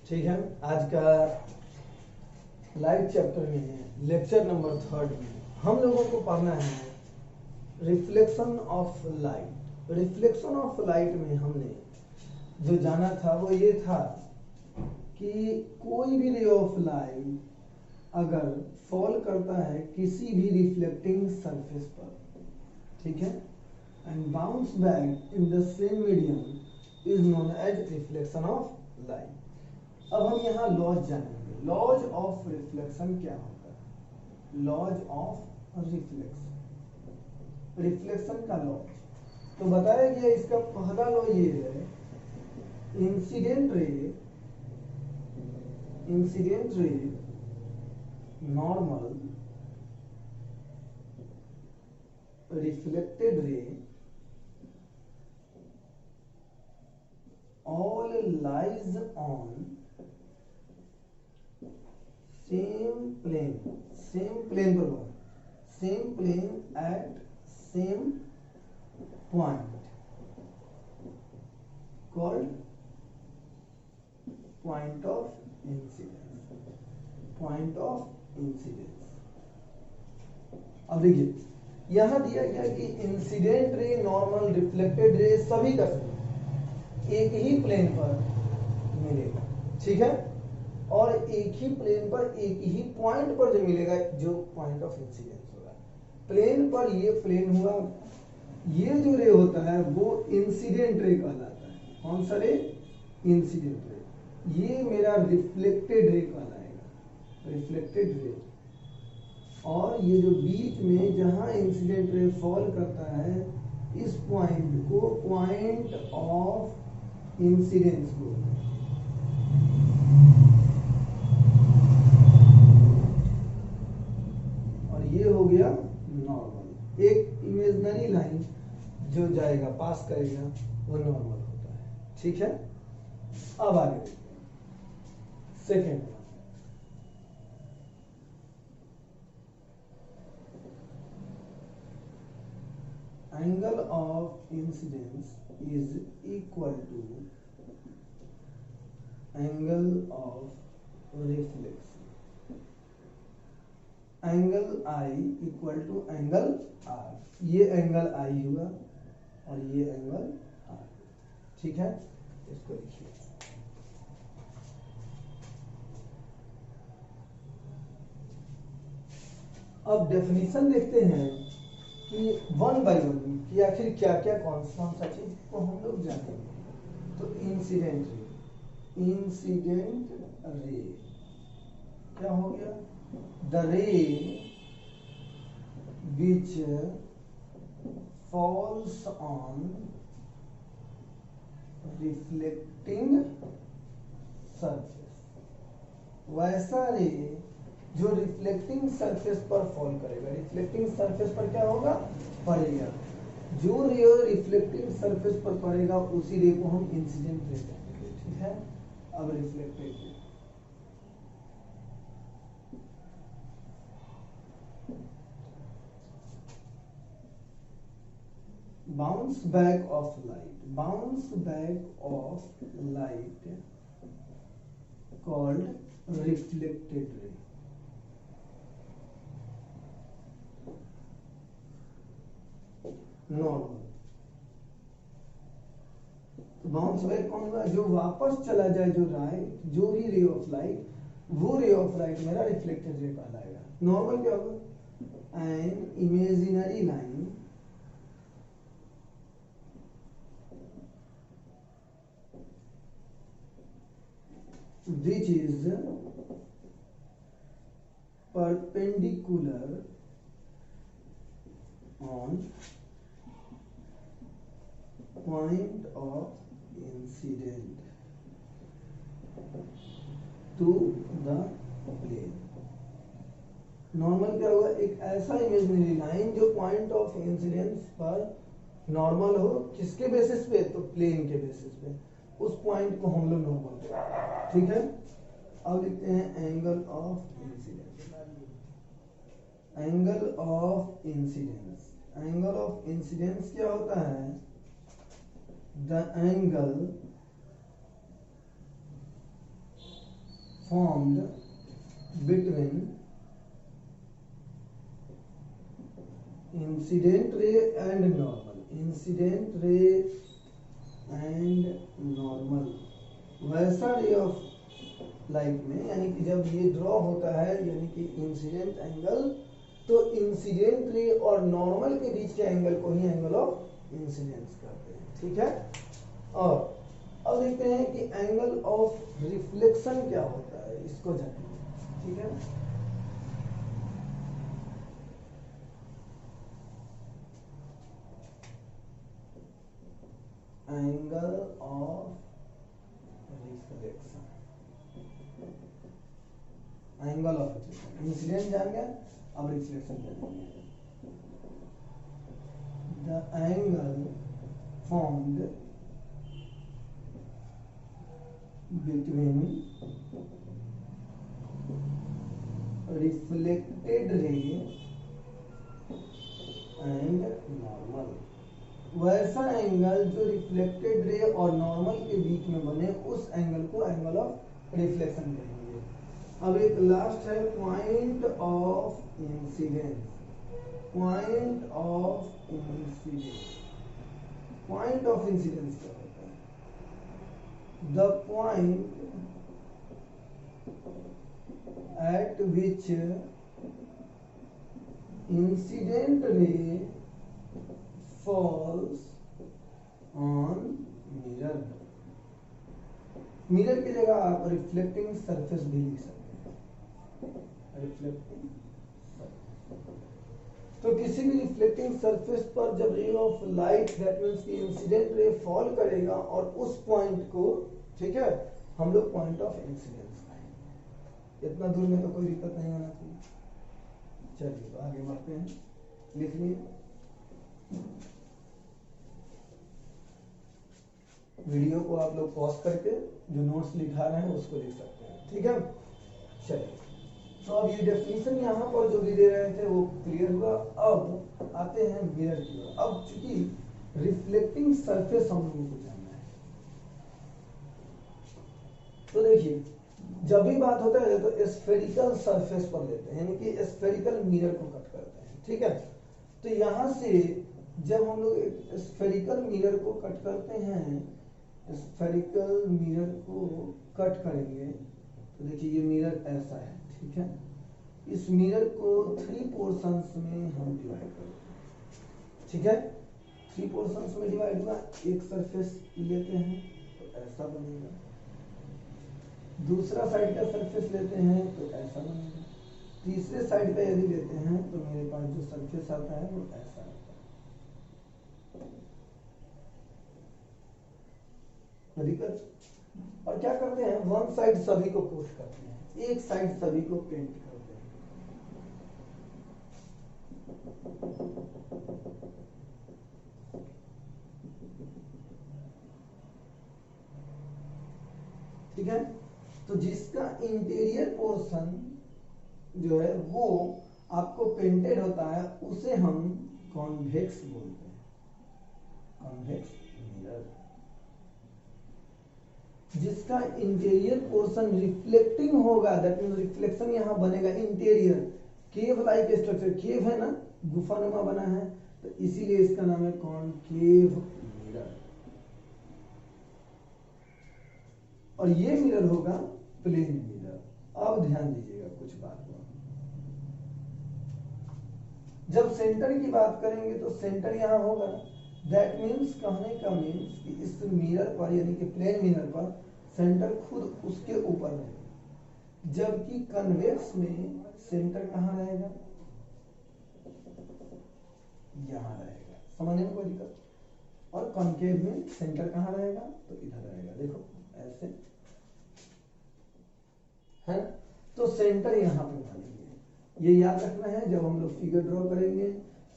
ठीक है, आज का लाइट चैप्टर में लेक्चर नंबर 3 में हम लोगों को पढ़ना है reflection of light. Reflection of light में हमने जो जाना था वो ये था कि कोई भी रे ऑफ लाइट अगर फॉल करता है किसी भी रिफ्लेक्टिंग सरफेस पर, ठीक है, and bounce back in the same medium is known as reflection of light. अब हम यहाँ लॉज जानेंगे। लॉज ऑफ रिफ्लेक्शन क्या होता है? लॉज ऑफ रिफ्लेक्शन, रिफ्लेक्शन का लॉज तो बताया गया। इसका पहला लॉ ये है, incident ray normal reflected ray all lies on same plane at same point called point of incidence। अब देखिए यहां दिया गया कि incident ray, normal, reflected ray सभी का सभी एक ही प्लेन पर मिलेगा, ठीक है, और एक ही प्लेन पर एक ही पॉइंट पर जो मिलेगा जो पॉइंट ऑफ इंसिडेंस होगा। प्लेन पर ये प्लेन हुआ, ये जो रे होता है वो इंसिडेंट रे कहलाता है। कौन सा रे? Incident ray. ये मेरा रिफ्लेक्टेड रे कहलाएगा, रिफ्लेक्टेड रे। और ये जो बीच में जहां इंसिडेंट रे फॉल करता है इस पॉइंट को पॉइंट ऑफ इंसिडेंस बोलते हैं। और ये हो गया नॉर्मल। एक इमेजिनरी लाइन जो जाएगा पास करेगा वो नॉर्मल होता है, ठीक है। अब आगे देखते हैं second. Angle of incidence is equal to angle of reflection। Angle I equal to angle R। ये एंगल I हुआ और ये एंगल R, ठीक है। इसको लिखिए। अब डेफिनेशन देखते हैं कि वन बाय वन कि आखिर क्या क्या कौन सा चीज को हम लोग जानेंगे। तो इंसिडेंट रे क्या हो गया? द रे which falls on reflecting surface. वैसा रे जो रिफ्लेक्टिंग सरफेस पर फॉल करेगा। रिफ्लेक्टिंग सरफेस पर क्या होगा? पड़ेगा। जो रे रिफ्लेक्टिंग सरफेस पर पड़ेगा उसी रे को हम इंसिडेंट रे कहेंगे, ठीक है। अब reflected ray, bounce back of light called reflected ray. Normal bounce back कौन हुआ? जो वापस चला जाए, जो भी रे ऑफ लाइट, वो रे ऑफ लाइट मेरा रिफ्लेक्टेड रे कहलाएगा। नॉर्मल क्या होगा? An imaginary line which is perpendicular on point of incident to the plane। Normal क्या होगा? एक ऐसा इमेजिनरी लाइन जो पॉइंट ऑफ इंसिडेंस पर नॉर्मल हो। किसके बेसिस पे? तो प्लेन के बेसिस पे। उस पॉइंट को हम लोग नॉर्मल कहते, ठीक है। अब लिखते हैं angle of incidence. Angle of incidence, angle of incidence क्या होता है? The angle formed between incident ray and normal, incident ray and normal, वैसा रे ऑफ लाइट में, यानी कि जब ये ड्रॉ होता है यानी कि इंसिडेंट एंगल, तो इंसिडेंट रे और नॉर्मल के बीच के एंगल को ही एंगल ऑफ इंसिडेंस कहते हैं, ठीक है। और अब देखते हैं कि एंगल ऑफ रिफ्लेक्शन क्या होता है, इसको जानेंगे, ठीक है। Angle of reflection, angle of reflection, incident जान गया, अब रिफ्लेक्शन जानेंगे। The angle formed between reflected ray and normal, वैसा एंगल जो रिफ्लेक्टेड रे और नॉर्मल के बीच में बने, उस एंगल को एंगल ऑफ रिफ्लेक्शन कहेंगे। अब एक लास्ट है point of incidence, point of incidence, point of incidence क्या होता है? The point at which incident ray falls on mirror, mirror की जगह आप रिफ्लेक्टिंग सरफेस भी लिख सकते हैं, रिफ्लेक्टिंग सरफेस। तो किसी भी रिफ्लेक्टिंग सरफेस पर जब रे ऑफ लाइट दैट मींस कि इंसिडेंट रे फॉल करेगा और उस पॉइंट को, ठीक है, हम लोग पॉइंट ऑफ इंसिडेंस, इतना दूर में तो कोई दिक्कत नहीं होना चाहिए। चलिए तो आगे बढ़ते हैं, लिख लिए। वीडियो को आप लोग पॉज करके जो नोट्स लिखा रहे हैं उसको लिख सकते हैं, ठीक है। चलिए तो अब ये डेफिनेशन यहाँ पर जो भी दे रहे थे वो क्लियर हुआ। अब आते हैं मिरर की ओर। अब चूंकि रिफ्लेक्टिंग सरफेस हम लोगों को जानना है, तो देखिए जब भी बात होता है तो स्फेरिकल सरफेस पर लेते हैं, यानी कि स्फेरिकल मिरर को कट करते हैं, ठीक है। तो यहां से जब हम लोग स्फेरिकल मिरर को कट करते हैं, स्फेरिकल मिरर को कट करेंगे तो देखिए ये मिरर ऐसा है, ठीक है। इस मिरर को 3 पोर्शंस में हम डिवाइड करते हैं, ठीक है। 3 पोर्शंस में डिवाइड हुआ, एक सरफेस लेते हैं तो ऐसा बनेगा, दूसरा साइड का सरफेस लेते हैं तो ऐसा बनेगा, तीसरे साइड का यदि लेते हैं तो मेरे पास जो सरफेस आता है वो ऐसा आता है, दिक्कत। और क्या करते हैं, वन साइड सभी को कोट करते हैं, एक साइड सभी को पेंट करते हैं। ठीक है, तो जिसका इंटीरियर पोर्शन जो है वो आपको पेंटेड होता है उसे हम कॉन्वेक्स बोलते हैं, कॉन्वेक्स मिरर। जिसका इंटीरियर पोर्शन रिफ्लेक्टिंग होगा, दैट मींस रिफ्लेक्शन यहां बनेगा, इंटीरियर केव लाइक स्ट्रक्चर, केव है ना, गुफानुमा बना है, तो इसीलिए इसका नाम है कॉनकेव मिरर। और ये मिरर होगा प्लेन मिरर। अब ध्यान दीजिएगा कुछ बात को, जब सेंटर की बात करेंगे तो सेंटर यहां होगा, दैट मीन्स कहने का मीन्स कि इस मिरर पर यानी कि प्लेन मिरर पर सेंटर खुद उसके ऊपर रहेगा, जबकि कन्वेक्स में सेंटर कहां रहेगा, यहां रहेगा, समझने में कोई दिक्कत। और कॉनकेव में सेंटर कहां रहेगा, तो इधर रहेगा, देखो ऐसे है। तो सेंटर यहां पे मानेंगे, ये याद रखना है जब हम लोग फिगर ड्रॉ करेंगे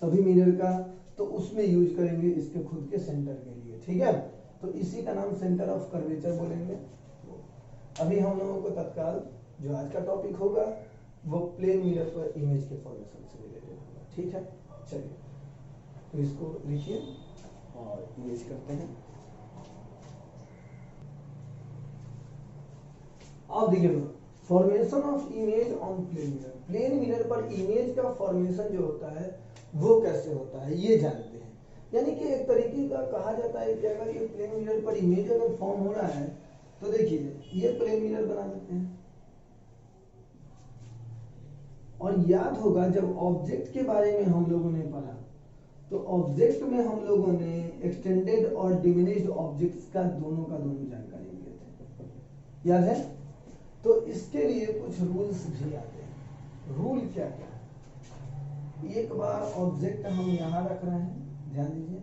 सभी मिरर का, तो उसमें यूज करेंगे इसके खुद के सेंटर के लिए, ठीक है। तो इसी का नाम सेंटर ऑफ कर्वेचर बोलेंगे। अभी हम लोगों को तत्काल जो आज का टॉपिक होगा वो प्लेन मिरर पर इमेज के फॉर्मेशन से रिलेटेड होगा, ठीक है। चलिए तो इसको लिखिए और इमेज करते हैं। अब देखिए formation of image on plane mirror पर इमेज का फॉर्मेशन जो होता है वो कैसे होता है ये जानते हैं। यानी कि एक तरीके का कहा जाता है कि अगर ये प्लेन मिरर पर इमेज अगर फॉर्म हो रहा है तो देखिए ये प्लेन मिरर बना देते हैं। और याद होगा जब ऑब्जेक्ट के बारे में हम लोगों ने पढ़ा तो ऑब्जेक्ट में हम लोगों ने एक्सटेंडेड और डिमिनिश्ड ऑब्जेक्ट्स का दोनों जानकारी लिए थे, याद है? तो इसके लिए कुछ रूल्स भी आते हैं। रूल क्या क्या है? एक बार ऑब्जेक्ट हम यहाँ रख रहे हैं, ध्यान दीजिए,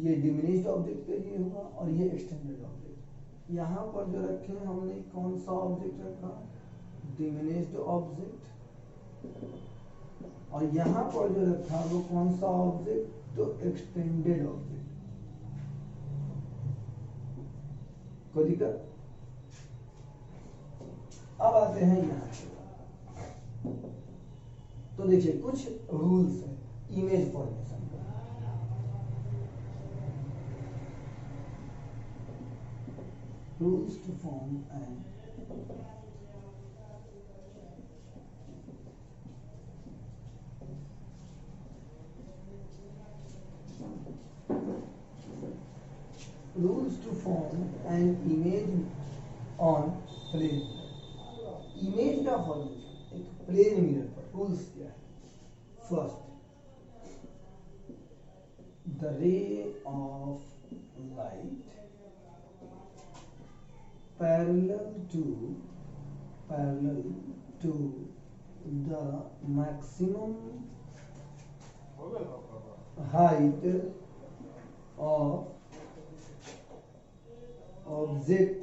ये डिमिनिश्ड ऑब्जेक्ट के लिए होगा और ये एक्सटेंडेड ऑब्जेक्ट। यहाँ पर जो रखे हमने कौन सा ऑब्जेक्ट रखा? Diminished object. और यहाँ पर जो रखा वो कौन सा ऑब्जेक्ट? तो एक्सटेंडेड ऑब्जेक्ट। कोई दिक्कत? अब आते हैं यहाँ पे। तो देखिए कुछ रूल्स है इमेज फॉर्मेशन का। Rules to form and rules to form an image on plane। Image का फॉर्मेशन एक प्लेन मिरर पर रूल्स क्या है? First, the ray of light parallel to the maximum height of object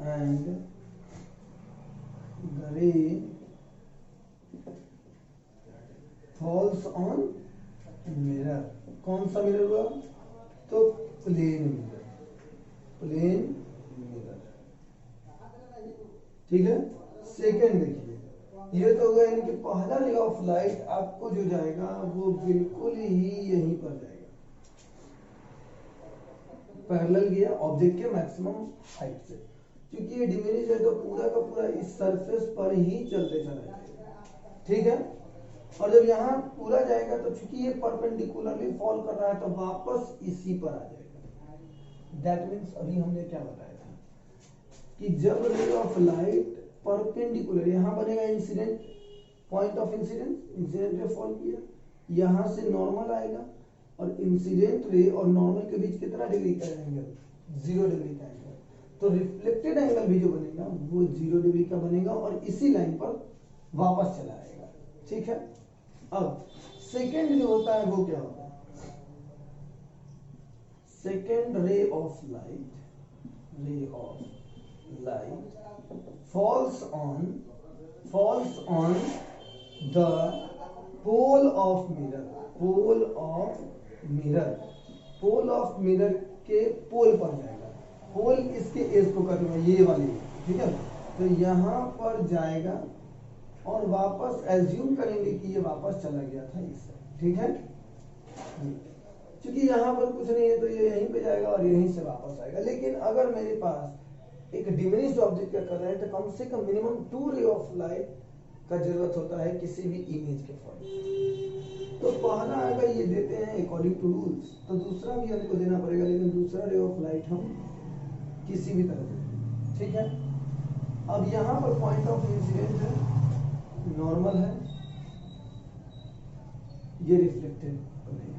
and the ray falls on mirror। कौन सा mirror हुआ? तो plane mirror. ठीक है। सेकेंड देखिए, ये तो होगा यानी कि पहला रे ऑफ लाइट आपको जो जाएगा वो बिल्कुल ही यहीं पर जाएगा, पैरेलल गया ऑब्जेक्ट के मैक्सिमम हाइट से। क्योंकि ये डिमिनिश है तो पूरा का पूरा इस सरफेस पर ही चलते चला जाएगा, ठीक है। और जब यहाँ पूरा जाएगा तो चूंकि ये परपेंडिकुलरली फॉल कर रहा है तो वापस इसी पर आ जाएगा। दैट मीन्स अभी हमने क्या बताया था कि जब रे ऑफ लाइट परपेंडिकुलर यहाँ बनेगा incident point of incident ray fall किया, यहाँ से नॉर्मल आएगा और इंसिडेंट रे और नॉर्मल के बीच कितना डिग्री का एंगल? 0 डिग्री का एंगल। तो रिफ्लेक्टेड एंगल भी जो बनेगा वो 0 डिग्री का बनेगा और इसी लाइन पर वापस चला आएगा, ठीक है। अब सेकेंड जो होता है वो क्या होता है? सेकेंड रे of light falls on the pole of mirror के पोल पर जाएगा। पोल इसके एज को कटूंगा, ये वाली, ठीक है। तो यहाँ पर जाएगा और वापस एज्यूम करेंगे कि ये वापस चला गया था इससे, ठीक है। क्योंकि यहाँ पर कुछ नहीं है तो ये यहीं पे जाएगा और यहीं से वापस आएगा। लेकिन अगर मेरे पास एक डिमिनिश्ड ऑब्जेक्ट का कर रहे हैं तो कम से कम मिनिमम 2 रे ऑफ लाइट का जरूरत होता है किसी भी इमेज के फॉर्म। तो पहला अगर ये देते हैं अकॉर्डिंग टू रूल्स तो दूसरा भी हमको देना पड़ेगा, लेकिन दूसरा रे ऑफ लाइट हम किसी भी तरह देते, ठीक है। अब यहाँ पर पॉइंट ऑफ इंसिडेंट है, नॉर्मल है, ये रिफ्लेक्टेड बनेगा।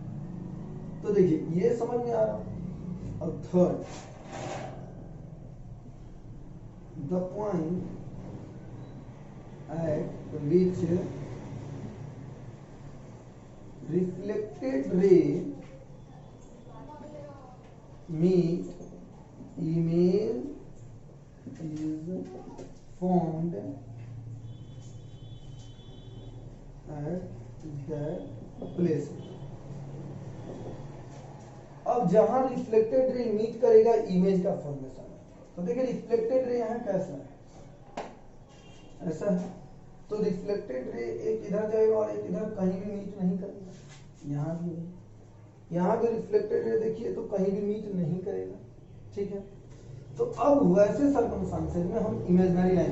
तो देखिए ये समझ में आ रहा। अब third, the point at which reflected ray meet image is formed at that place। अब जहां रिफ्लेक्टेड रे मीट करेगा इमेज का फॉर्मेशन है। तो देखिए रिफ्लेक्टेड रे यहाँ कैसा है, ऐसा है। तो रिफ्लेक्टेड रे एक इधर जाएगा और एक इधर, कहीं भी मीट नहीं करेगा। यहाँ भी नहीं, यहाँ भी रिफ्लेक्टेड रे देखिए तो कहीं भी मीट नहीं करेगा, ठीक है। तो अब वैसे सर्कमस्टांसेस में हम इमेजिनरी लाइन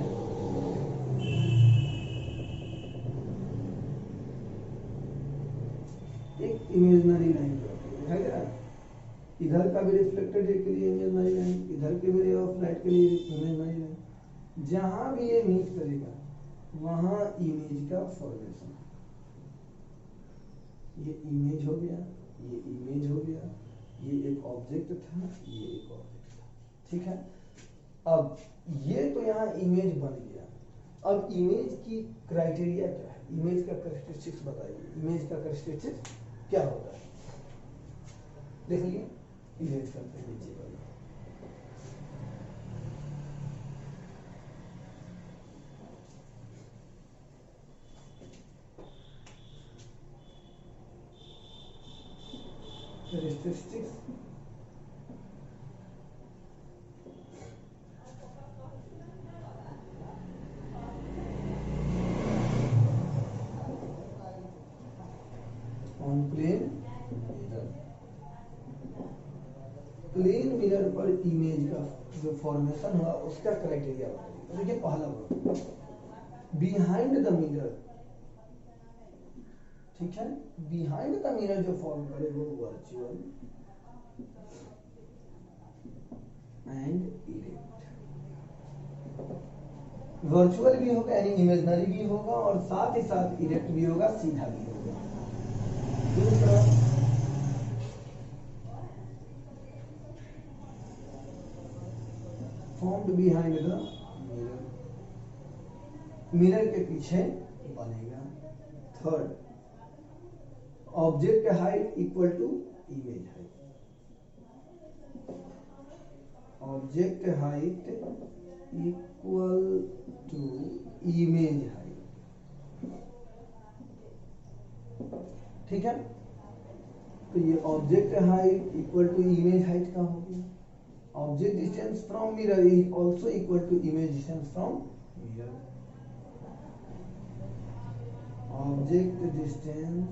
एक इमेजिनरी लाइन दिखाई दे रहा है, इधर का भी रिफ्लेक्टेड रे के लिए इमेजिनरी लाइन, इधर के भी रे ऑफ लाइट के लिए इमेजिनरी लाइन, जहां भी ये मीट करेगा वहां इमेज का फॉर्मेशन, ये इमेज हो गया, ये इमेज हो गया, ये एक ऑब्जेक्ट था, ये एक ऑब्जेक्ट था, ठीक है। अब ये तो यहाँ इमेज बन गया। अब इमेज की क्राइटेरिया क्या है, इमेज का कैरेक्टरिस्टिक्स बताइए, इमेज का कैरेक्टरिस्टिक्स क्या होता है, देख लिए, इमेज करते हैं नीचे वाला। Characteristics on plane mirror, plane mirror पर इमेज का जो फॉर्मेशन हुआ उसका क्राइटेरिया बताइए। देखिए पहला वर्ड बिहाइंड द मिरर, ठीक है, बिहाइंड द मिरर जो फॉर्म करे वो वर्चुअल एंड इरेक्ट। वर्चुअल भी होगा यानी इमेजिनरी भी होगा और साथ ही साथ इरेक्ट भी होगा, सीधा भी होगा। दूसरा formed behind the mirror, mirror के पीछे बनेगा। Third object height equal to image height, object height equal to image height, ठीक है। तो ये object height equal to image height का हो गया। Object distance from mirror is also equal to image distance from mirror, object distance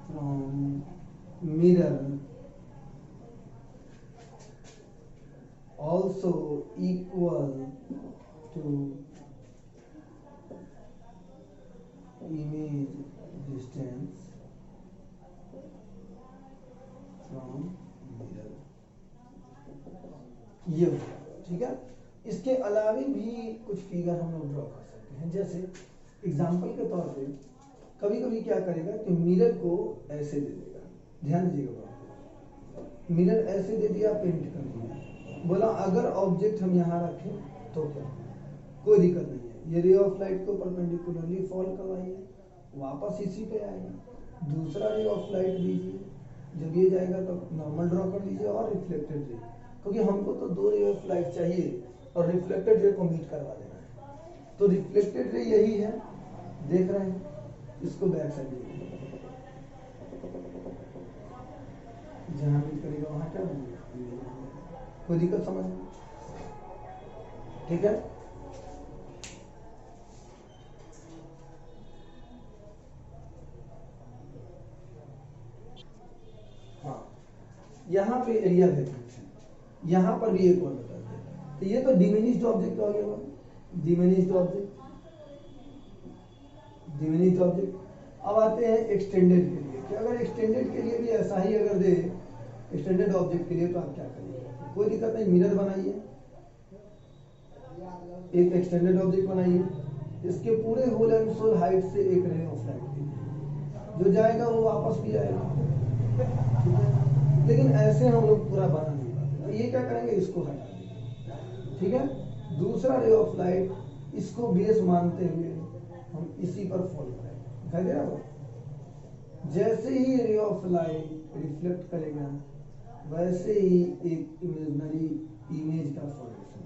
from mirror also equal to image distance from mirror, ये हो गया, ठीक है। इसके अलावा भी कुछ फिगर हम लोग ड्रॉ कर सकते हैं। जैसे एग्जांपल के तौर पे कभी कभी क्या करेगा कि मिरर को ऐसे दे देगा, ध्यान दीजिएगा, मिरर ऐसे दे दिया, पेंट कर दिया, बोला अगर ऑब्जेक्ट हम यहाँ रखें तो क्या, कोई दिक्कत नहीं है, ये रे ऑफ लाइट को परपेंडिकुलरली फॉल करवाइए, वापस इसी पे आएगा। दूसरा रे ऑफ लाइट दीजिए, जब ये जाएगा तो नॉर्मल ड्रॉ कर लीजिए और रिफ्लेक्टेड रे, क्योंकि हमको तो दो रे ऑफ लाइट चाहिए और रिफ्लेक्टेड रे को मीट करवा देना है। तो रिफ्लेक्टेड रे यही है, देख रहे हैं, इसको बैक साइड जहाँ मीट करेगा वहाँ क्या बनेगा, कोई दिक्कत समझ, ठीक है। हाँ, यहाँ पे एरिया वेरिएशन, यहाँ पर भी एक और बता दें, तो ये तो डिमिनिश्ड ऑब्जेक्ट हो गया, डिमिनिश्ड ऑब्जेक्ट, डिमिनिश्ड ऑब्जेक्ट। अब आते हैं एक्सटेंडेड के लिए, कि अगर एक्सटेंडेड के लिए भी ऐसा ही अगर दे, एक्सटेंडेड ऑब्जेक्ट के लिए तो आप क्या करिए, कोई दिक्कत नहीं, मिरर बनाइए, एक एक्सटेंडेड ऑब्जेक्ट बनाइए, इसके पूरे होल एंड सोल हाइट से एक रे ऑफ लाइट दीजिए, जो जाएगा वो वापस भी आएगा, ठीक है। लेकिन ऐसे हम लोग पूरा बना नहीं पाते, तो ये क्या करेंगे, इसको हटा देंगे, ठीक है। दूसरा रे ऑफ लाइट, इसको बेस मानते हुए हम इसी पर फॉलो करेंगे, दिखाई दे रहा हो, जैसे ही रे ऑफ लाइट रिफ्लेक्ट करेगा वैसे ही एक इमेजिनरी इमेज का फॉर्मेशन,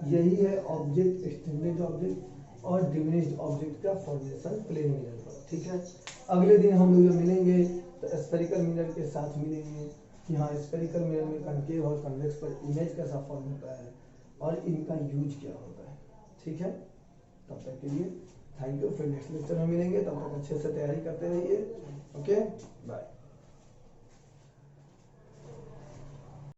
यही है ऑब्जेक्ट, एक्सटेंडेड ऑब्जेक्ट और डिमिनिश्ड ऑब्जेक्ट का फॉर्मेशन प्लेन मिरर पर, ठीक है। अगले दिन हम लोग जो मिलेंगे तो स्फेरिकल मिरर के साथ मिलेंगे कि हाँ स्फेरिकल मिरर में कनकेव और कन्वेक्स पर इमेज कैसा फॉर्म होता है और इनका यूज क्या होता है, ठीक है। तब तक के लिए थैंक यू, फिर नेक्स्ट लेक्चर में मिलेंगे, तब तक अच्छे से तैयारी करते रहिए, ओके बाय।